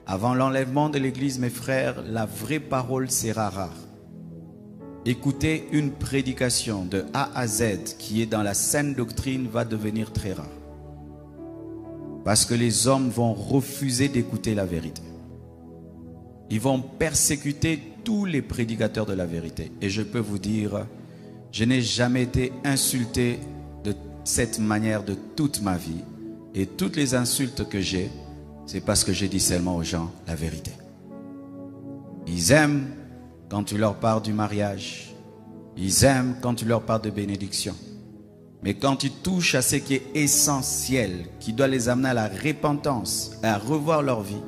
Avant l'enlèvement de l'Église, mes frères, la vraie parole sera rare. Écouter une prédication de A à Z qui est dans la saine doctrine va devenir très rare. Parce que les hommes vont refuser d'écouter la vérité. Ils vont persécuter tous les prédicateurs de la vérité. Et je peux vous dire, je n'ai jamais été insulté de cette manière de toute ma vie. Et toutes les insultes que j'ai, c'est parce que je dis seulement aux gens la vérité. Ils aiment quand tu leur parles du mariage. Ils aiment quand tu leur parles de bénédiction. Mais quand tu touches à ce qui est essentiel, qui doit les amener à la repentance, à revoir leur vie,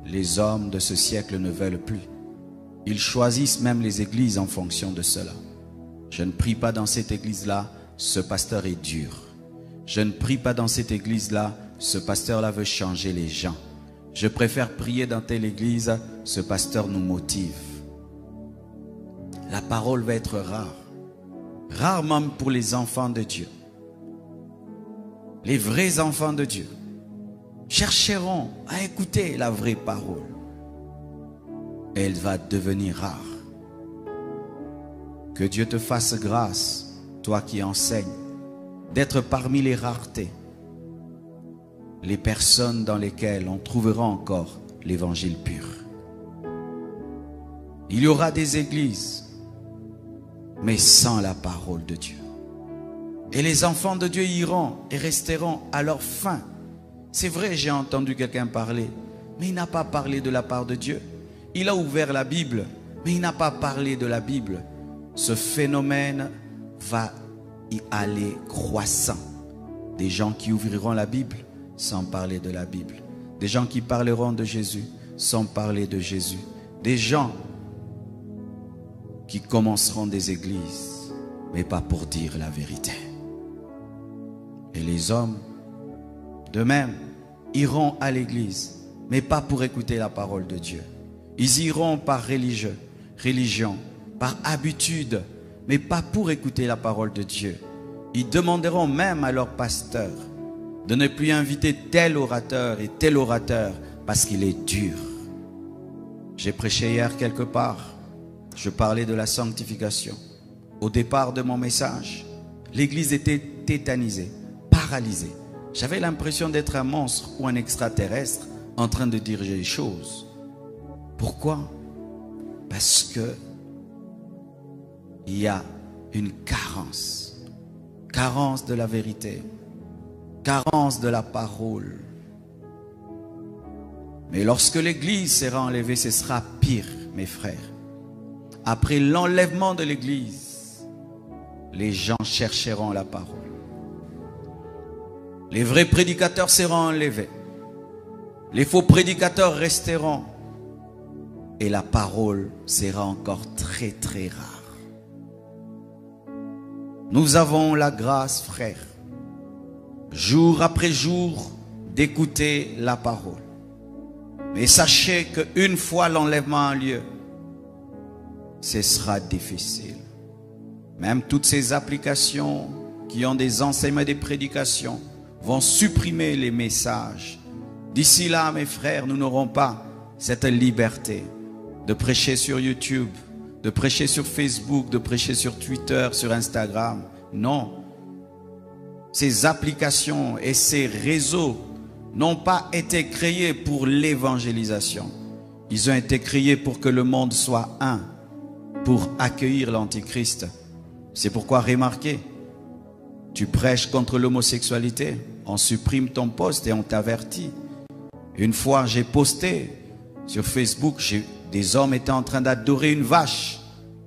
les hommes de ce siècle ne veulent plus. Ils choisissent même les églises en fonction de cela. Je ne prie pas dans cette église-là, ce pasteur est dur. Je ne prie pas dans cette église-là, ce pasteur-là veut changer les gens. Je préfère prier dans telle église, ce pasteur nous motive. La parole va être rare. Rare même pour les enfants de Dieu. Les vrais enfants de Dieu chercheront à écouter la vraie parole. Elle va devenir rare. Que Dieu te fasse grâce, toi qui enseignes, d'être parmi les raretés, les personnes dans lesquelles on trouvera encore l'évangile pur. Il y aura des églises, mais sans la parole de Dieu. Et les enfants de Dieu iront et resteront à leur fin. C'est vrai, j'ai entendu quelqu'un parler, mais il n'a pas parlé de la part de Dieu. Il a ouvert la Bible, mais il n'a pas parlé de la Bible. Ce phénomène va y aller croissant. Des gens qui ouvriront la Bible sans parler de la Bible. Des gens qui parleront de Jésus sans parler de Jésus. Des gens qui commenceront des églises, mais pas pour dire la vérité. Et les hommes, de même, iront à l'église, mais pas pour écouter la parole de Dieu. Ils iront par religion, par habitude, mais pas pour écouter la parole de Dieu. Ils demanderont même à leur pasteur de ne plus inviter tel orateur et tel orateur parce qu'il est dur. J'ai prêché hier quelque part, je parlais de la sanctification. Au départ de mon message, l'église était tétanisée, paralysée. J'avais l'impression d'être un monstre ou un extraterrestre en train de diriger les choses. Pourquoi? Parce que il y a une carence de la vérité, carence de la parole. Mais lorsque l'église sera enlevée, ce sera pire, mes frères. Après l'enlèvement de l'église, les gens chercheront la parole. Les vrais prédicateurs seront enlevés. Les faux prédicateurs resteront. Et la parole sera encore très très rare. Nous avons la grâce, frères, jour après jour, d'écouter la parole. Mais sachez qu'une fois l'enlèvement a lieu, ce sera difficile. Même toutes ces applications qui ont des enseignements et des prédications vont supprimer les messages. D'ici là, mes frères, nous n'aurons pas cette liberté de prêcher sur YouTube, de prêcher sur Facebook, de prêcher sur Twitter, sur Instagram. Non. Ces applications et ces réseaux n'ont pas été créés pour l'évangélisation. Ils ont été créés pour que le monde soit un, pour accueillir l'Antichrist. C'est pourquoi, remarquez, tu prêches contre l'homosexualité, on supprime ton post et on t'avertit. Une fois, j'ai posté sur Facebook, des hommes étaient en train d'adorer une vache.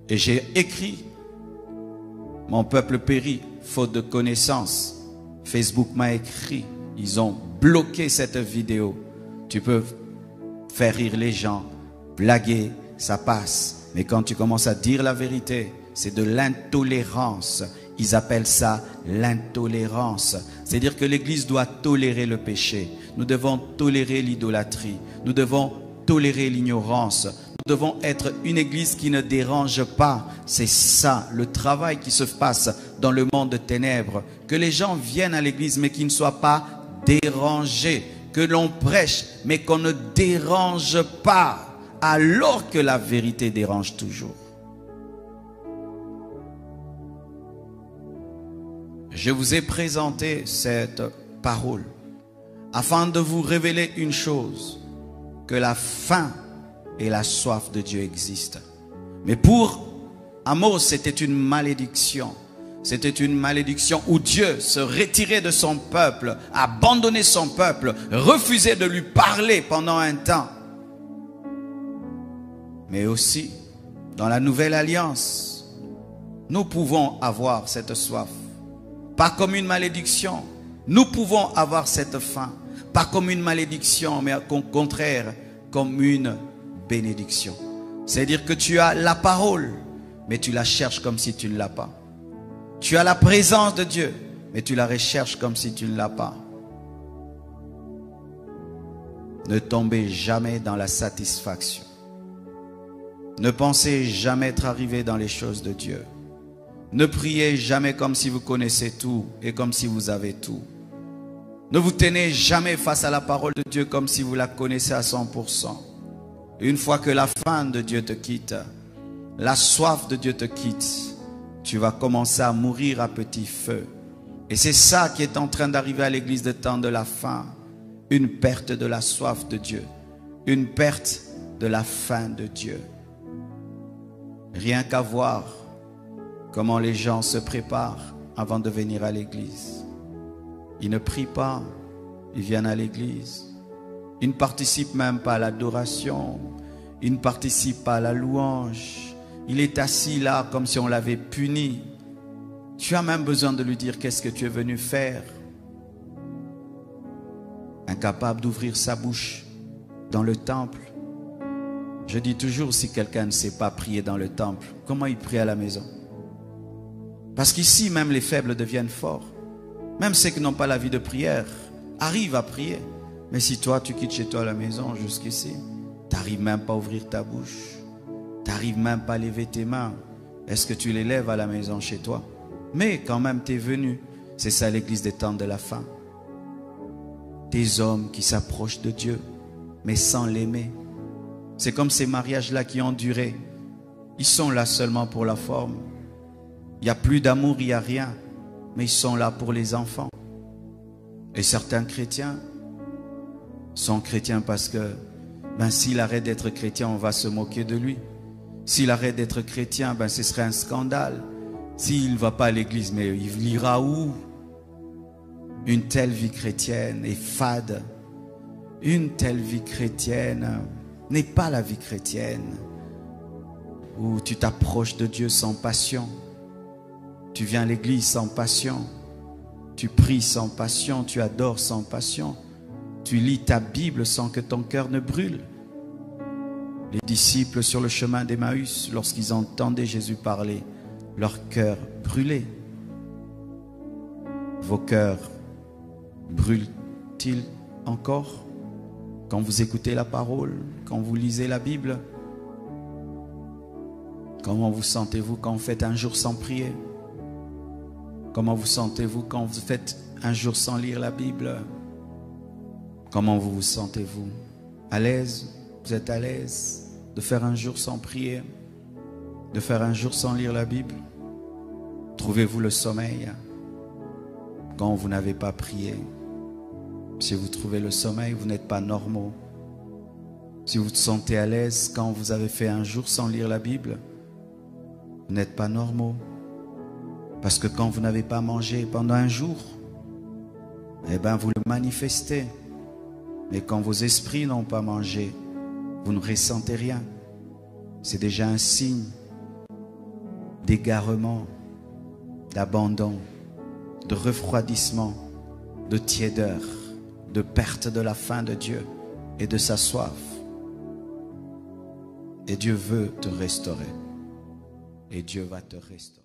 Et j'ai écrit, mon peuple périt, faute de connaissance. Facebook m'a écrit, ils ont bloqué cette vidéo. Tu peux faire rire les gens, blaguer, ça passe. Mais quand tu commences à dire la vérité, c'est de l'intolérance. Ils appellent ça l'intolérance. C'est-à-dire que l'Église doit tolérer le péché. Nous devons tolérer l'idolâtrie. Nous devons tolérer l'ignorance. Nous devons être une église qui ne dérange pas. C'est ça, le travail qui se passe dans le monde de ténèbres. Que les gens viennent à l'église mais qu'ils ne soient pas dérangés. que l'on prêche, mais qu'on ne dérange pas, alors que la vérité dérange toujours. Je vous ai présenté cette parole afin de vous révéler une chose, que la faim et la soif de Dieu existent. Mais pour Amos, c'était une malédiction. C'était une malédiction où Dieu se retirait de son peuple, abandonnait son peuple, refusait de lui parler pendant un temps. Mais aussi, dans la nouvelle alliance, nous pouvons avoir cette soif. Pas comme une malédiction. Nous pouvons avoir cette faim. Pas comme une malédiction, mais au contraire, comme une bénédiction. C'est-à-dire que tu as la parole, mais tu la cherches comme si tu ne l'as pas. Tu as la présence de Dieu, mais tu la recherches comme si tu ne l'as pas. Ne tombez jamais dans la satisfaction. Ne pensez jamais être arrivé dans les choses de Dieu. Ne priez jamais comme si vous connaissez tout et comme si vous avez tout. Ne vous tenez jamais face à la parole de Dieu comme si vous la connaissez à 100%. Une fois que la faim de Dieu te quitte, la soif de Dieu te quitte, tu vas commencer à mourir à petit feu. Et c'est ça qui est en train d'arriver à l'église de temps de la faim. Une perte de la soif de Dieu. Une perte de la faim de Dieu. Rien qu'à voir comment les gens se préparent avant de venir à l'église. Ils ne prient pas, ils viennent à l'église. Ils ne participent même pas à l'adoration. Ils ne participent pas à la louange. Il est assis là comme si on l'avait puni. Tu as même besoin de lui dire qu'est-ce que tu es venu faire. Incapable d'ouvrir sa bouche dans le temple. Je dis toujours, si quelqu'un ne sait pas prier dans le temple, comment il prie à la maison? Parce qu'ici, même les faibles deviennent forts. Même ceux qui n'ont pas la vie de prière arrivent à prier. Mais si toi, tu quittes chez toi à la maison jusqu'ici, tu n'arrives même pas à ouvrir ta bouche. Tu n'arrives même pas à lever tes mains. Est-ce que tu les lèves à la maison chez toi? Mais quand même, tu es venu. C'est ça l'église des temps de la fin. Des hommes qui s'approchent de Dieu, mais sans l'aimer. C'est comme ces mariages-là qui ont duré. Ils sont là seulement pour la forme. Il n'y a plus d'amour, il n'y a rien. Mais ils sont là pour les enfants. Et certains chrétiens sont chrétiens parce que s'il arrête d'être chrétien, on va se moquer de lui. S'il arrête d'être chrétien, ce serait un scandale. S'il ne va pas à l'église, mais il ira où? Une telle vie chrétienne est fade. Une telle vie chrétienne n'est pas la vie chrétienne où tu t'approches de Dieu sans passion. Tu viens à l'église sans passion. Tu pries sans passion. Tu adores sans passion. Tu lis ta Bible sans que ton cœur ne brûle. Les disciples sur le chemin d'Emmaüs, lorsqu'ils entendaient Jésus parler, leur cœur brûlait. Vos cœurs brûlent-ils encore quand vous écoutez la parole, quand vous lisez la Bible? Comment vous sentez-vous quand vous faites un jour sans prier? Comment vous sentez-vous quand vous faites un jour sans lire la Bible? Comment vous sentez-vous? À l'aise? Vous êtes à l'aise de faire un jour sans prier? De faire un jour sans lire la Bible? Trouvez-vous le sommeil quand vous n'avez pas prié? Si vous trouvez le sommeil, vous n'êtes pas normaux. Si vous vous sentez à l'aise quand vous avez fait un jour sans lire la Bible, vous n'êtes pas normaux. Parce que quand vous n'avez pas mangé pendant un jour, vous le manifestez. Mais quand vos esprits n'ont pas mangé, vous ne ressentez rien. C'est déjà un signe d'égarement, d'abandon, de refroidissement, de tiédeur, de perte de la faim de Dieu et de sa soif. Et Dieu veut te restaurer. Et Dieu va te restaurer.